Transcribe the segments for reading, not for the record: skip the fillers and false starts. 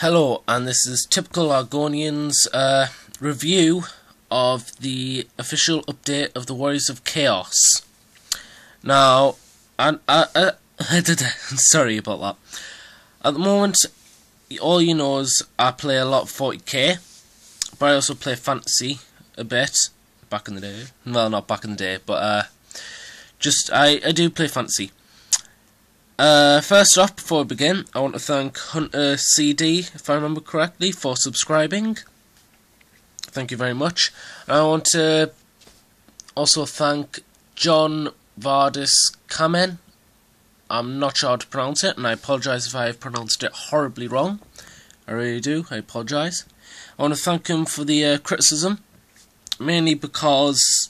Hello, and this is Typical Argonian's review of the official update of the Warriors of Chaos. Now, sorry about that. At the moment, all you know is I play a lot of 40k, but I also play fantasy a bit back in the day. Well, not back in the day, but I do play fantasy. First off, before I begin, I want to thank Hunter CD, if I remember correctly, for subscribing. Thank you very much. And I want to also thank John Vardis Kamen. I'm not sure how to pronounce it, and I apologise if I have pronounced it horribly wrong. I really do, I apologise. I want to thank him for the criticism, mainly because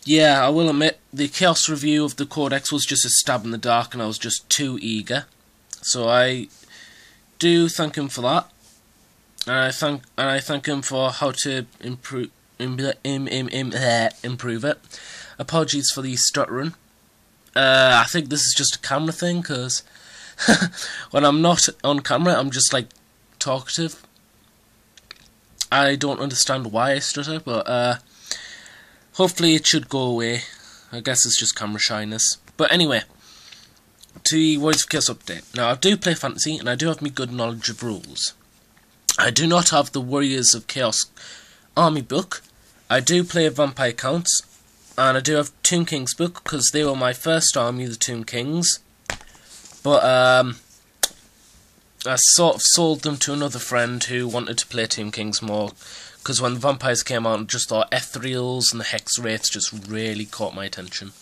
yeah, I will admit, the Chaos review of the Codex was just a stab in the dark and I was just too eager. So I do thank him for that. And I thank him for how to improve it. Apologies for the stuttering. I think this is just a camera thing, because when I'm not on camera, I'm just like talkative. I don't understand why I stutter, but hopefully it should go away. I guess it's just camera shyness. But anyway, to the Warriors of Chaos update. Now, I do play fantasy, and I do have me good knowledge of rules. I do not have the Warriors of Chaos army book. I do play vampire counts, and I do have Tomb Kings book, because they were my first army, the Tomb Kings. But I sort of sold them to another friend who wanted to play Tomb Kings more, because when the vampires came out, I just thought ethereals and the hex wraiths just really caught my attention.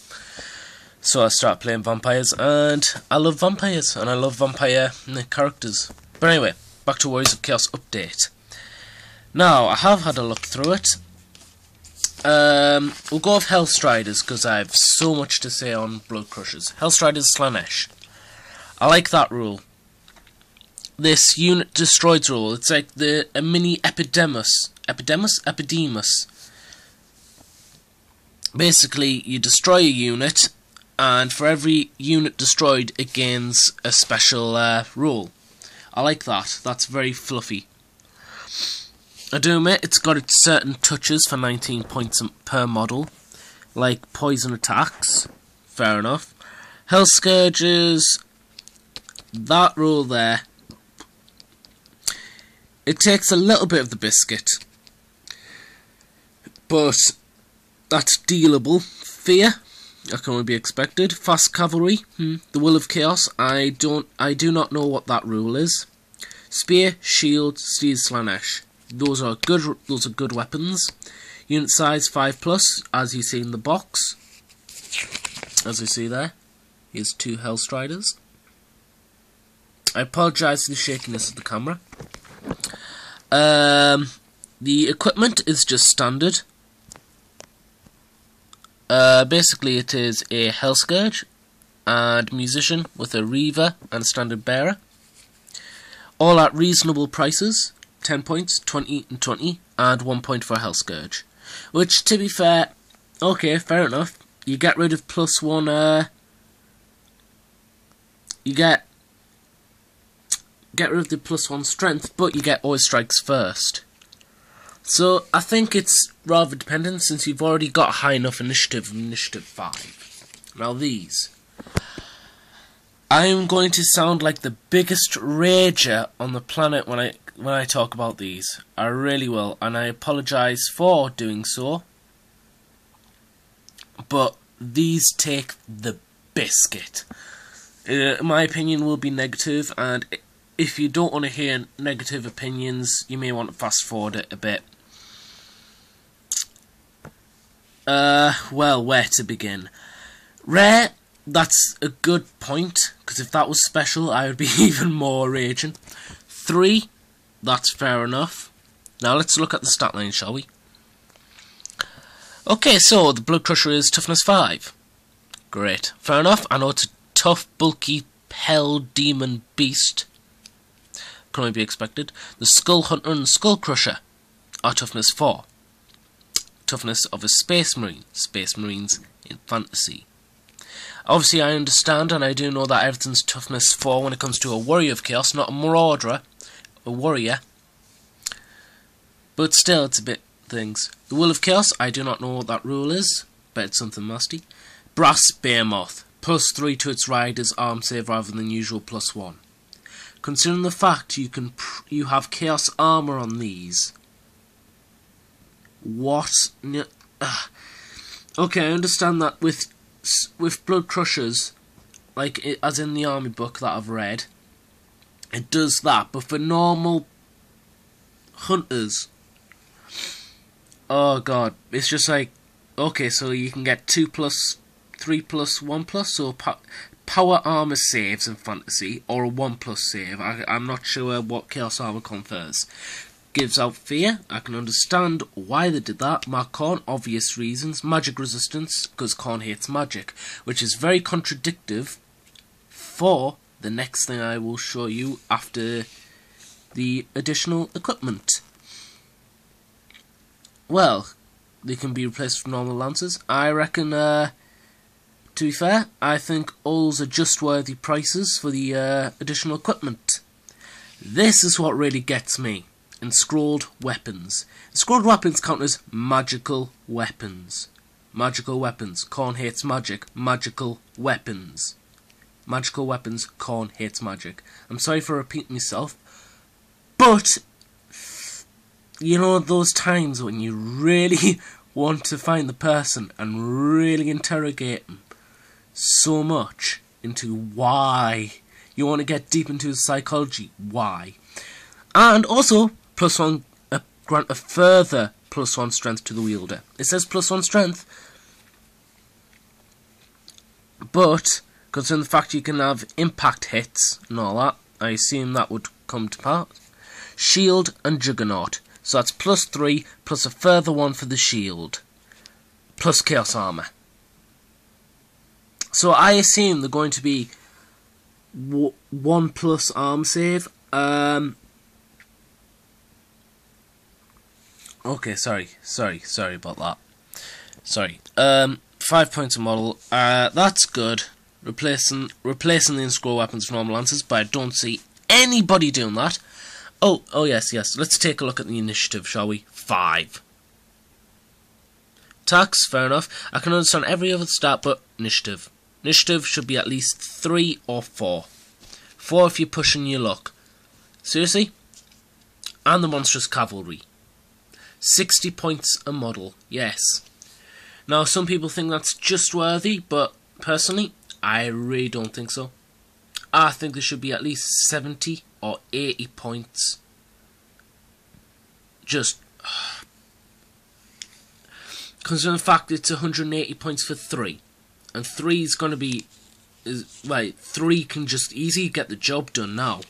So I started playing vampires, and I love vampires, and I love vampire characters. But anyway, back to Warriors of Chaos update. Now, I have had a look through it. We'll go with Hellstriders, because I have so much to say on Blood Crushers. Hellstriders Slanesh. I like that rule. This unit destroyed rule, it's like a mini Epidemus. Epidemus? Basically, you destroy a unit, and for every unit destroyed, it gains a special rule. I like that. That's very fluffy. I do admit, it's got its certain touches for 19 points per model, like poison attacks. Fair enough. Hell Scourges, that rule there, it takes a little bit of the biscuit, but that's dealable. Fear, that can only be expected. Fast Cavalry, the Will of Chaos, I do not know what that rule is. Spear, Shield, Steed Slanesh, those are good weapons. Unit size 5+, as you see in the box. As you see there, here's 2 Hellstriders. I apologise for the shakiness of the camera. The equipment is just standard. Basically it is a Hellscourge and Musician with a Reaver and a Standard Bearer. All at reasonable prices. 10 points, 20 and 20, and 1 point for a Hellscourge. Which, to be fair, okay, fair enough. You get rid of +1, you get rid of the +1 strength, but you get always strikes first. So I think it's rather dependent, since you've already got high enough initiative, initiative 5. Now these, I'm going to sound like the biggest rager on the planet when I talk about these. I really will, and I apologise for doing so. But these take the biscuit. My opinion will be negative, and if you don't want to hear negative opinions, you may want to fast forward it a bit. Well, where to begin? Rare, that's a good point, because if that was special, I would be even more raging. 3, that's fair enough. Now let's look at the stat line, shall we? Okay, so the Blood Crusher is toughness 5. Great. Fair enough, I know it's a tough, bulky, hell demon beast. Can only be expected. The Skull Hunter and Skull Crusher are toughness 4. Toughness of a Space Marine. Space Marines in fantasy. Obviously, I understand, and I do know that everything's toughness 4 when it comes to a warrior of chaos, not a marauder, a warrior. But still, it's a bit things. The will of chaos, I do not know what that rule is, but it's something musty. Brass behemoth, +3 to its rider's arm save rather than usual +1. Considering the fact you have chaos armor on these. What? Okay, I understand that with blood crushers, like as in the army book that I've read, it does that. But for normal hunters, oh god, it's just like, okay, so you can get 2+, 3+, 1+, so power armor saves in fantasy, or a 1+ save. I'm not sure what chaos armor confers. Gives out fear. I can understand why they did that. Mark Khorne, obvious reasons. Magic resistance, because Khorne hates magic, which is very contradictive for the next thing I will show you after the additional equipment. Well, they can be replaced with normal lances. I reckon, to be fair, I think all's are just worthy prices for the additional equipment. This is what really gets me. Enscrolled weapons. Enscrolled weapons count as magical weapons. Magical weapons. Khorne hates magic. Magical weapons. Magical weapons. Khorne hates magic. I'm sorry for repeating myself, but you know those times when you really want to find the person and really interrogate them so much into why. You want to get deep into his psychology. Why? And also, +1, grant a further +1 strength to the wielder. It says +1 strength, but considering the fact you can have impact hits and all that, I assume that would come to pass. Shield and Juggernaut. So that's +3, plus a further 1 for the shield, plus chaos armor. So I assume they're going to be 1+ arm save. Okay, sorry about that. Sorry. 5 points a model. That's good. Replacing the in-scroll weapons for normal lances, but I don't see anybody doing that. Oh yes. Let's take a look at the initiative, shall we? 5. Tax, fair enough. I can understand every other stat, but initiative. Initiative should be at least 3 or 4. 4 if you're pushing your luck. Seriously? And the monstrous cavalry. 60 points a model, yes. Now, some people think that's just worthy, but personally, I really don't think so. I think there should be at least 70 or 80 points. Just considering the fact it's 180 points for 3, and 3 is going to be, 3 can just easily get the job done now.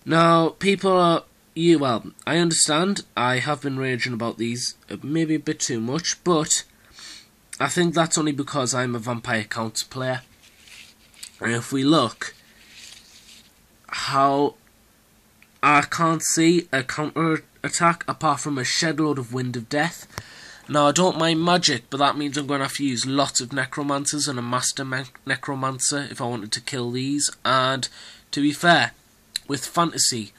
Now, people are, I understand, I have been raging about these maybe a bit too much, but I think that's only because I'm a Vampire Counts player. And if we look, how I can't see a counter attack apart from a shed load of Wind of Death. Now, I don't mind magic, but that means I'm going to have to use lots of necromancers and a master necromancer if I wanted to kill these. And to be fair, with fantasy,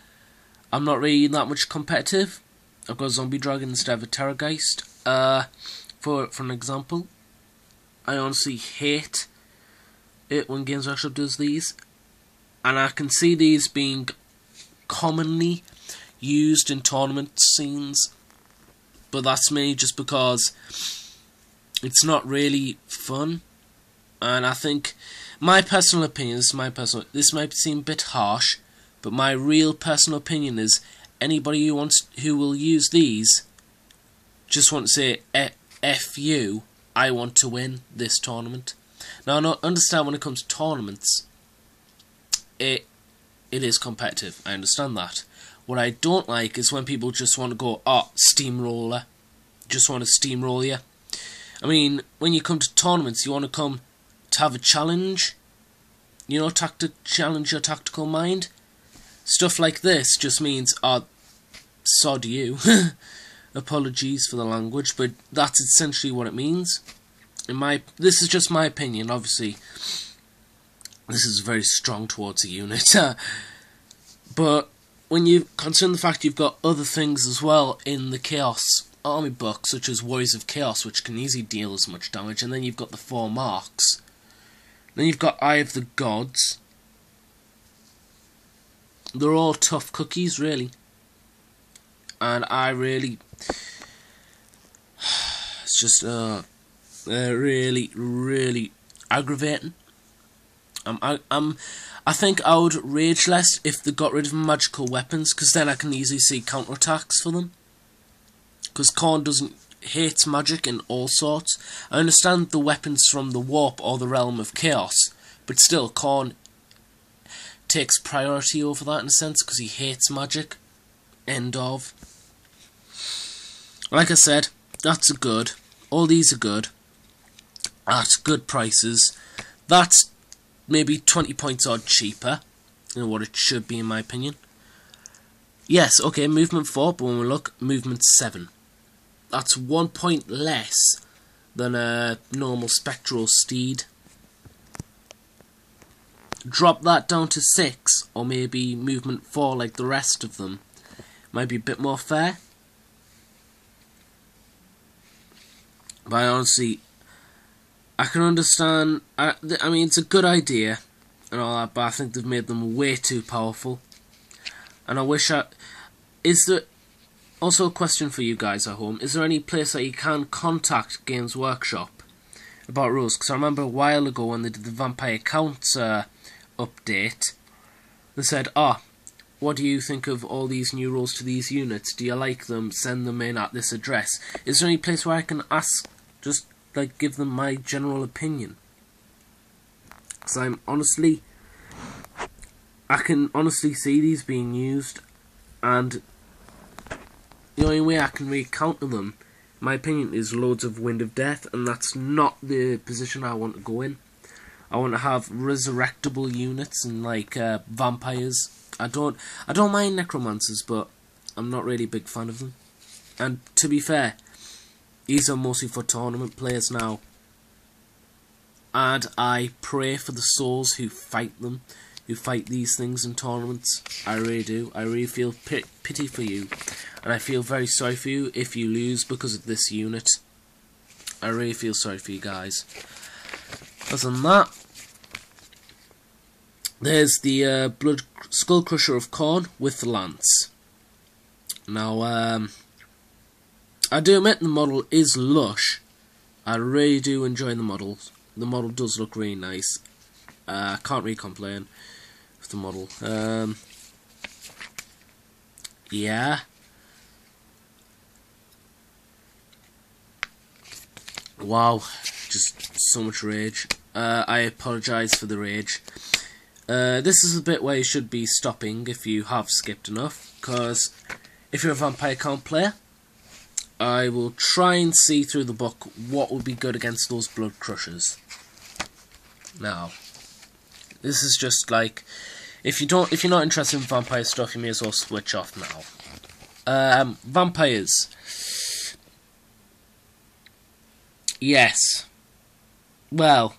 I'm not really that much competitive. I've got a zombie dragon instead of a terrorgeist. For an example, I honestly hate it when Games Workshop does these, and I can see these being commonly used in tournament scenes, but that's me just because it's not really fun. And I think my personal opinion, this might seem a bit harsh, but my real personal opinion is anybody who will use these just want to say F you, I want to win this tournament. Now, I understand when it comes to tournaments, it is competitive. I understand that. What I don't like is when people just want to go, steamroller. Just want to steamroll you. I mean, when you come to tournaments, you want to come to have a challenge. You know, challenge your tactical mind. Stuff like this just means, sod you. Apologies for the language, but that's essentially what it means. This is just my opinion. Obviously, this is very strong towards a unit, but when you consider the fact you've got other things as well in the Chaos Army book, such as Warriors of Chaos, which can easily deal as much damage, and then you've got the 4 marks. Then you've got Eye of the Gods. They're all tough cookies, really. And I really... It's just, really, really aggravating. I think I would rage less if they got rid of magical weapons, because then I can easily see counterattacks for them. Because Khorne hates magic in all sorts. I understand the weapons from the Warp or the Realm of Chaos, but still, Khorne takes priority over that in a sense, because he hates magic. End of. Like I said, that's a good. All these are good. At good prices. That's maybe 20 points odd cheaper than what it should be in my opinion. Yes, okay, movement 4, but when we look, movement 7. That's 1 point less than a normal spectral steed. Drop that down to 6, or maybe movement 4 like the rest of them. Might be a bit more fair. But honestly, I can understand. I mean, it's a good idea and all that, but I think they've made them way too powerful. And I wish is there also a question for you guys at home? Is there any place that you can contact Games Workshop about rules? Because I remember a while ago when they did the Vampire Counts update, they said, what do you think of all these new rules to these units? Do you like them? Send them in at this address. Is there any place where I can ask, just like give them my general opinion? Because I can honestly see these being used, and the only way I can really counter them, in my opinion, is loads of Wind of Death, and that's not the position I want to go in. I want to have resurrectable units and like vampires. I don't mind necromancers, but I'm not really a big fan of them. And to be fair, these are mostly for tournament players now. And I pray for the souls who fight them, who fight these things in tournaments. I really do. I really feel pity for you. And I feel very sorry for you if you lose because of this unit. I really feel sorry for you guys. Other than that, there's the Blood Skull Crusher of Khorne with the Lance. Now, I do admit the model is lush. I really do enjoy the model. The model does look really nice. I can't really complain with the model. Yeah. Wow, just so much rage. I apologise for the rage. This is a bit where you should be stopping if you have skipped enough, because if you're a Vampire Count player, I will try and see through the book what would be good against those Blood Crushers. Now, this is just like, if you're not interested in vampire stuff, you may as well switch off now. Vampires. Yes. Well,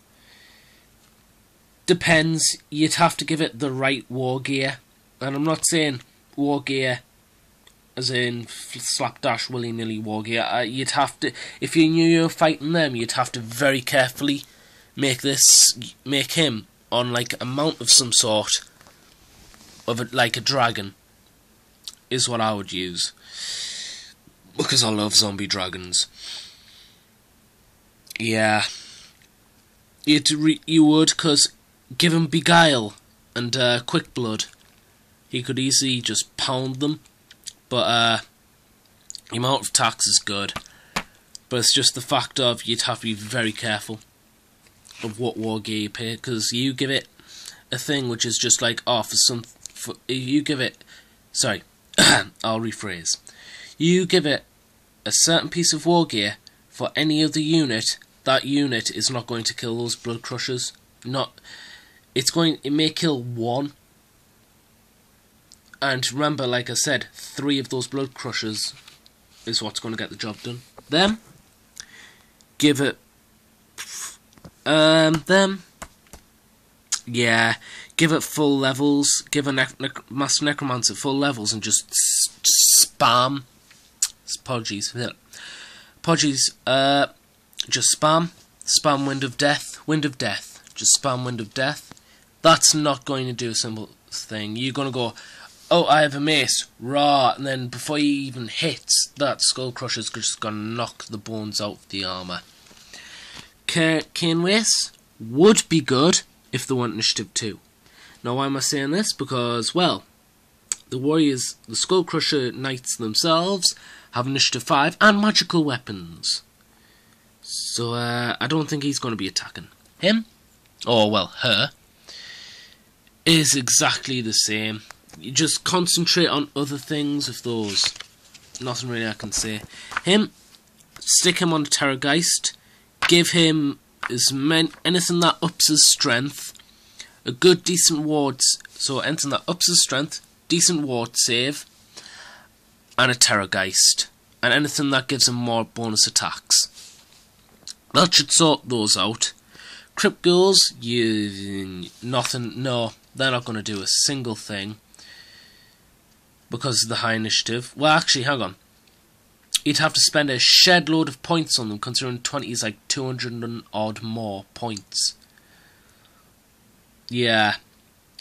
depends. You'd have to give it the right war gear, and I'm not saying war gear as in slapdash willy-nilly war gear. You'd have to, if you knew you were fighting them, you'd have to very carefully make him on like a mount of some sort of like a dragon is what I would use, because I love zombie dragons. Yeah, you would, because give him Beguile and Quick Blood, he could easily just pound them. But the amount of attacks is good. But it's just the fact of you'd have to be very careful of what war gear you pay, because you give it a thing which is just like, you give it, sorry, I'll rephrase. You give it a certain piece of war gear for any other unit, that unit is not going to kill those Blood Crushers. It may kill one. And remember, like I said, 3 of those Blood Crushers is what's going to get the job done. Then, give it Then, yeah, give it full levels, give a Master Necromancer full levels and just spam. Apologies, just spam Wind of Death, just spam Wind of Death. That's not going to do a simple thing. You're going to go, oh, I have a mace, rah, and then before you even hit, that Skull Crusher's just going to knock the bones out of the armour. Cane Wace would be good if they want Initiative 2. Now, why am I saying this? Because, well, the warriors, the Skull Crusher Knights themselves, have Initiative 5 and magical weapons. So, I don't think he's going to be attacking. Him, or, well, her, is exactly the same. You just concentrate on other things with those. Nothing really I can say. Him, stick him on a Terrorgeist. Give him anything that ups his strength. A good, decent ward. So anything that ups his strength, decent ward save, and a Terrorgeist. And anything that gives him more bonus attacks. That should sort those out. Crypt Ghouls, nothing. No, they're not going to do a single thing. Because of the high initiative. Well, actually, hang on. You'd have to spend a shed load of points on them, considering 20 is like 200 and odd more points. Yeah.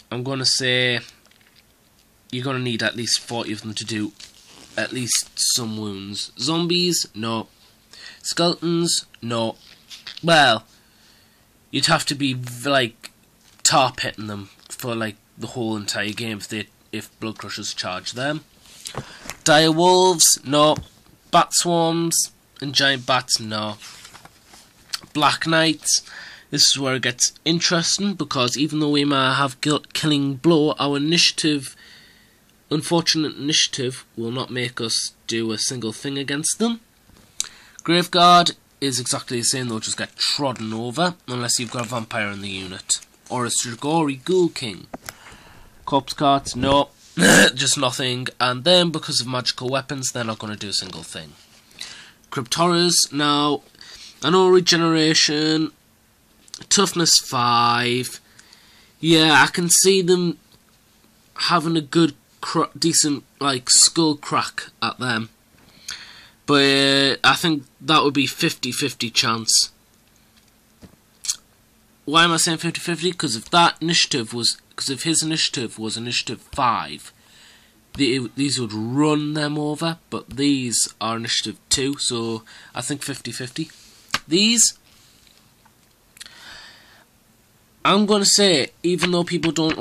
I'm going to say you're going to need at least 40 of them to do at least some wounds. Zombies? No. Skeletons? No. Well, you'd have to be, like, tar pitting them for, like, the whole entire game if Blood Crushers charge them. Dire Wolves? No. Bat Swarms and Giant Bats? No. Black Knights? This is where it gets interesting, because even though we may have Killing Blow, our initiative, unfortunate initiative, will not make us do a single thing against them. Graveguard is exactly the same, they'll just get trodden over, unless you've got a vampire in the unit. Or a Strigoi Ghoul King. Corpse Carts, no, just nothing. And then, because of magical weapons, they're not going to do a single thing. Crypt Horrors, now, I know regeneration, toughness 5. Yeah, I can see them having a good, decent, like, skull crack at them. But I think that would be 50-50 chance. Why am I saying 50-50? Because if that initiative was, because if his initiative was initiative 5, these would run them over. But these are initiative 2, so I think 50-50. These, I'm gonna say, even though people don't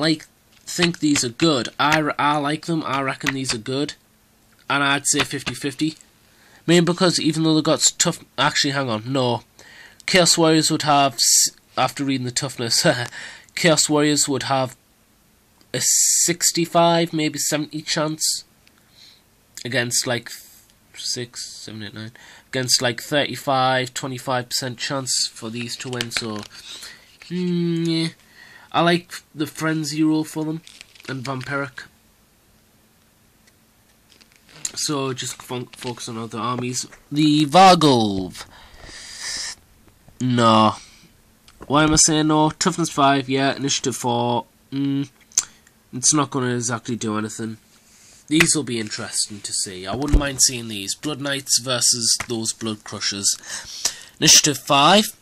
think these are good, I like them. I reckon these are good, and I'd say 50-50. Mainly because even though they got tough, actually, hang on, no, Chaos Warriors would have. After reading the toughness, Chaos Warriors would have a 65, maybe 70 chance against like 6, 7, 8, 9, against like 35, 25% chance for these to win. So, yeah, I like the Frenzy rule for them and Vampiric. So just focus on other armies. The Vargulv, no. Why am I saying no? Toughness 5, yeah. Initiative 4, it's not going to exactly do anything. These will be interesting to see. I wouldn't mind seeing these. Blood Knights versus those Blood Crushers. Initiative 5,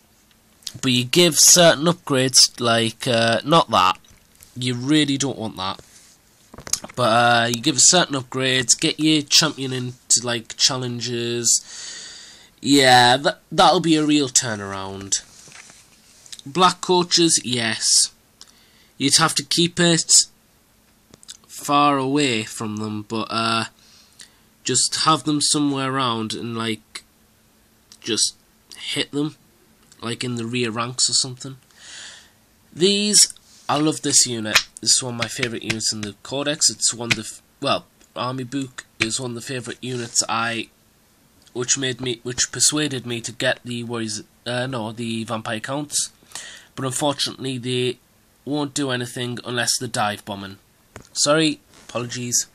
but you give certain upgrades, like, not that. You really don't want that. But you give certain upgrades, get your champion into, like, challenges. Yeah, that'll be a real turnaround. Black Coaches, yes. You'd have to keep it far away from them, but just have them somewhere around and, like, just hit them, like in the rear ranks or something. These, I love this unit. This is one of my favourite units in the Codex. It's one of the, well, Army Book is one of the favourite units which persuaded me to get the the Vampire Counts. But unfortunately, they won't do anything unless they're dive bombing. Sorry, apologies.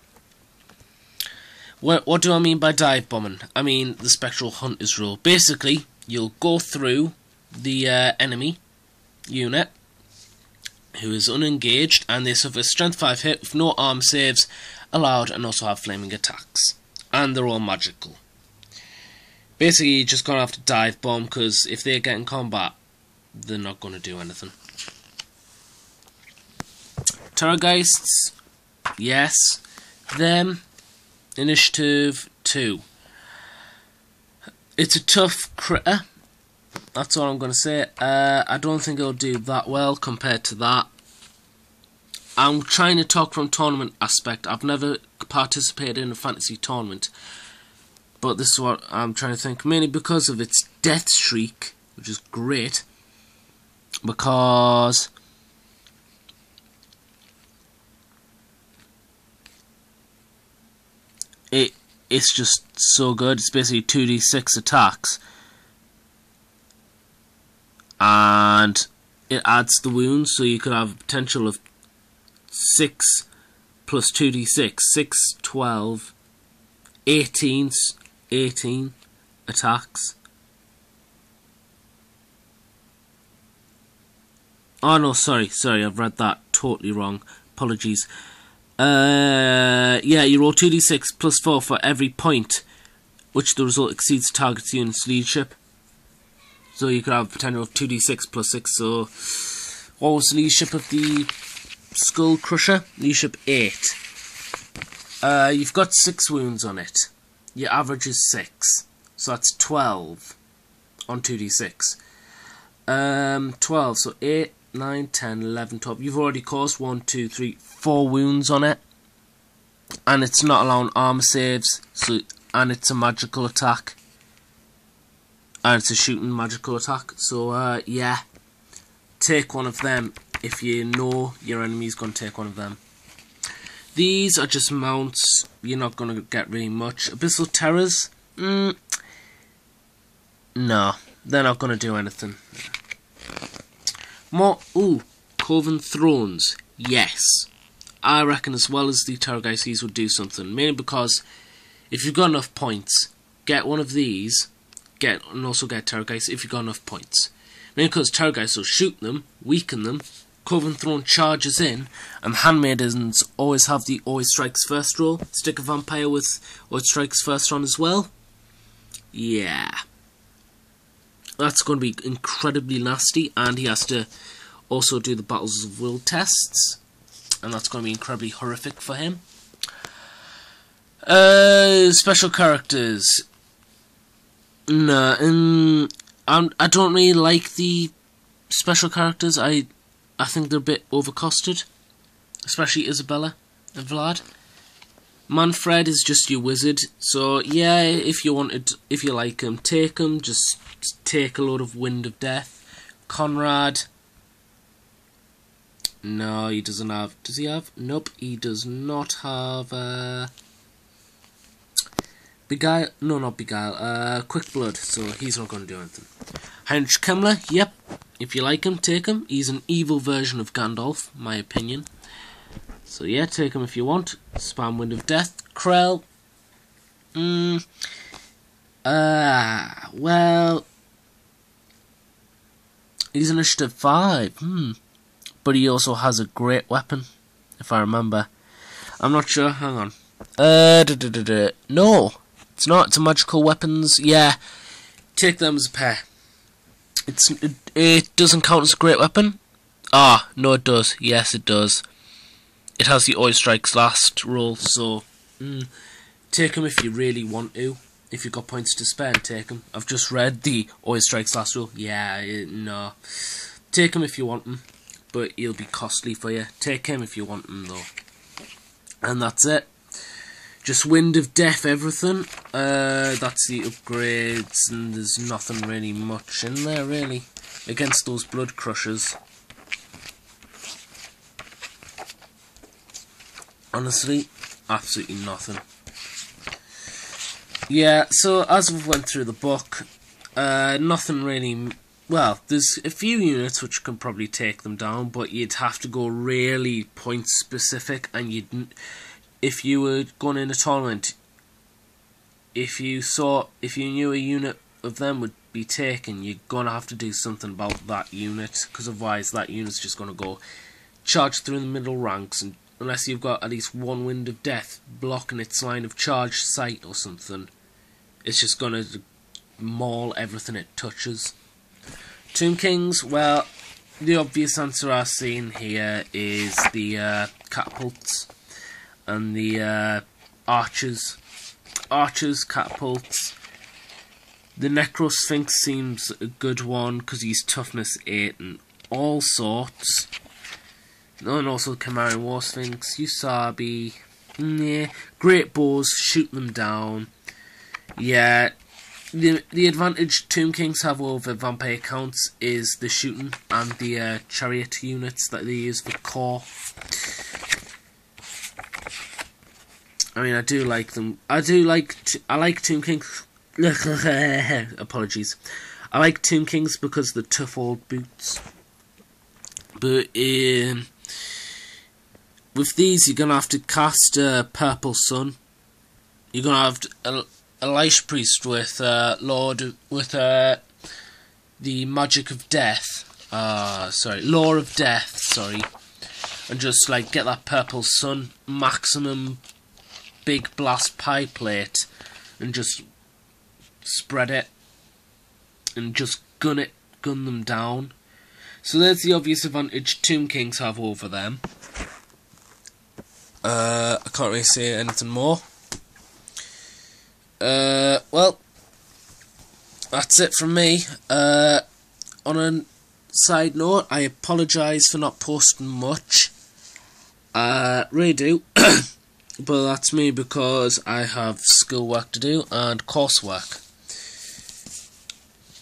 What do I mean by dive bombing? I mean the Spectral Hunters rule. Basically, you'll go through the enemy, unit who is unengaged, and they suffer strength 5 hit with no arm saves allowed, and also have flaming attacks, and they're all magical. Basically, you're just gonna have to dive bomb, because if they get in combat, they're not gonna do anything. Terrorgeists, yes. Them, initiative 2. It's a tough critter. That's all I'm going to say. I don't think it'll do that well compared to that. I'm trying to talk from tournament aspect. I've never participated in a fantasy tournament, but this is what I'm trying to think. Mainly because of its death streak, which is great. Because it's just so good. It's basically 2d6 attacks, and it adds the wounds, so you could have a potential of 6 plus 2d6, 6, 12, 18 attacks. Oh no, sorry, I've read that totally wrong. Apologies. Yeah, you roll 2d6 plus 4 for every point which the result exceeds the target's unit's leadership. So you could have a potential of 2d6 plus 6. So what was the leadership of the Skull Crusher? Leadership 8. You've got 6 wounds on it. Your average is 6. So that's 12 on 2d6. 12, so 8, 9, 10, 11, 12. You've already caused 1, 2, 3, 4 wounds on it. And it's not allowing armor saves, and it's a magical attack. And it's a shooting magical attack. So, yeah. Take one of them if you know your enemy's going to take one of them. These are just mounts. You're not going to get really much. Abyssal Terrors? No. They're not going to do anything. More, Coven Thrones. Yes. I reckon as well as the Terrorgeist, these would do something. Mainly because if you've got enough points, get one of these, and also get Terrorgeist if you've got enough points. Mainly because Terrorgeist will shoot them, weaken them, Coven Throne charges in, and Handmaidens always have the Always Strikes First roll. Stick a Vampire with Always Strikes First on as well. Yeah. That's going to be incredibly nasty, and he has to also do the Battles of Will tests, and that's going to be incredibly horrific for him. Special characters. No, I don't really like the special characters. I think they're a bit overcosted, especially Isabella and Vlad. Manfred is just your wizard, so yeah, if you like him, take him. Just take a load of Wind of Death. Conrad. No, he doesn't have. Does he have? Nope, he does not have. Beguile? No, not Beguile. Quick Blood. So he's not going to do anything. Heinrich Kemmler. Yep. If you like him, take him. He's an evil version of Gandalf, my opinion. So yeah, take him if you want. Spam Wind of Death. Krell. Well, he's initiative 5. But he also has a great weapon, if I remember. I'm not sure. Hang on. No, it's not. It's a magical weapons. Yeah, take them as a pair. It doesn't count as a great weapon. Ah, no, it does. Yes, it does. It has the Always Strikes Last roll, so take him if you really want to. If you've got points to spare, take him. I've just read the Always Strikes Last roll. Yeah, no. Take him if you want him, but he'll be costly for you. Take him if you want him, though. And that's it. Just Wind of Death, everything. That's the upgrades, and there's nothing really much in there, really, against those Blood Crushers. Honestly, absolutely nothing. Yeah, so as we went through the book, nothing really. Well, there's a few units which can probably take them down, but you'd have to go really point specific, and if you were going in a tournament, if you knew a unit of them would be taken, you're gonna have to do something about that unit, because otherwise that unit's just gonna go charge through the middle ranks, and unless you've got at least one wind of death blocking its line of charge sight or something, it's just gonna maul everything it touches. Tomb Kings, well, the obvious answer I've seen here is the catapults and the archers. Archers, catapults. The Necro Sphinx seems a good one because he's toughness 8 and all sorts. And also Chimera War Sphinx, Usabi. Yeah, great bows, shoot them down. Yeah. The advantage Tomb Kings have over Vampire Counts is the shooting and the chariot units that they use for core. I mean, I do like them. I like Tomb Kings. Apologies. I like Tomb Kings because of the tough old boots. But with these, you're gonna have to cast Purple Sun. You're gonna have to, Elisha Priest with the Magic of Death. Law of Death. Sorry, and just like get that Purple Sun maximum big blast pie plate, and just spread it, and just gun them down. So there's the obvious advantage Tomb Kings have over them. I can't really say anything more. Well, that's it from me. On a side note, I apologise for not posting much. Really do. But that's me because I have schoolwork to do and coursework.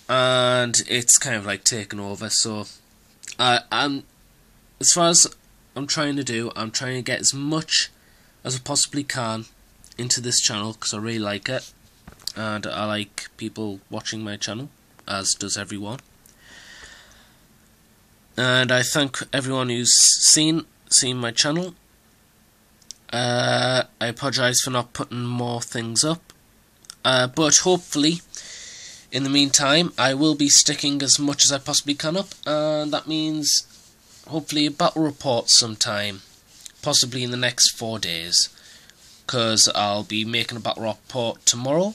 And it's kind of like taken over, so I'm, as far as I'm trying to do, I'm trying to get as much as I possibly can into this channel because I really like it, and I like people watching my channel, as does everyone. And I thank everyone who's seen my channel. I apologise for not putting more things up, but hopefully in the meantime I will be sticking as much as I possibly can up, and that means hopefully a battle report sometime, possibly in the next 4 days, because I'll be making a battle report tomorrow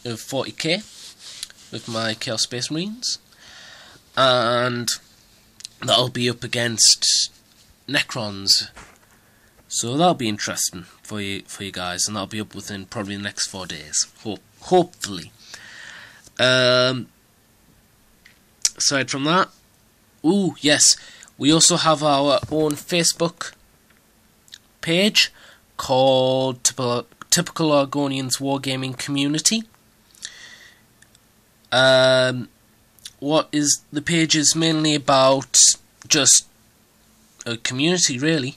of 40k with my Chaos Space Marines, and that'll be up against Necrons, so that'll be interesting for you guys, and that'll be up within probably the next 4 days, hopefully. Aside from that, ooh yes, we also have our own Facebook page called Typical Argonians Wargaming Community. What is the page is mainly about just a community, really.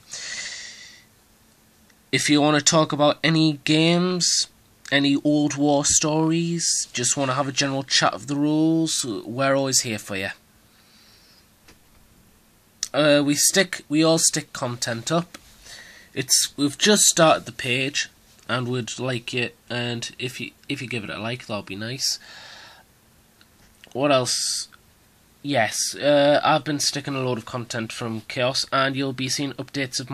If you want to talk about any games, any old war stories, just want to have a general chat of the rules, we're always here for you. We all stick content up. We've just started the page, and would like it, and if you give it a like, that'll be nice. What else? Yes, I've been sticking a load of content from Chaos, and you'll be seeing updates of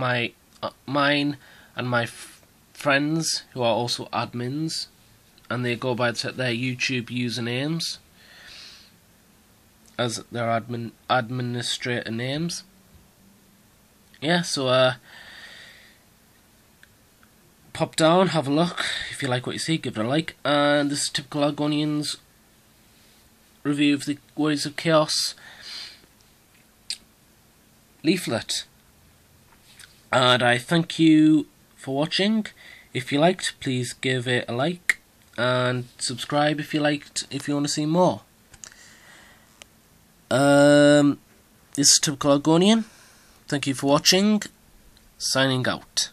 mine and my friends who are also admins, and they go by their YouTube usernames as their administrator names. Yeah, so pop down, have a look. If you like what you see, give it a like. And this is Typical Argonians review of the Warriors of Chaos leaflet. And I thank you for watching. If you liked, please give it a like, and subscribe if you want to see more. This is Typical Argonian. Thank you for watching. Signing out.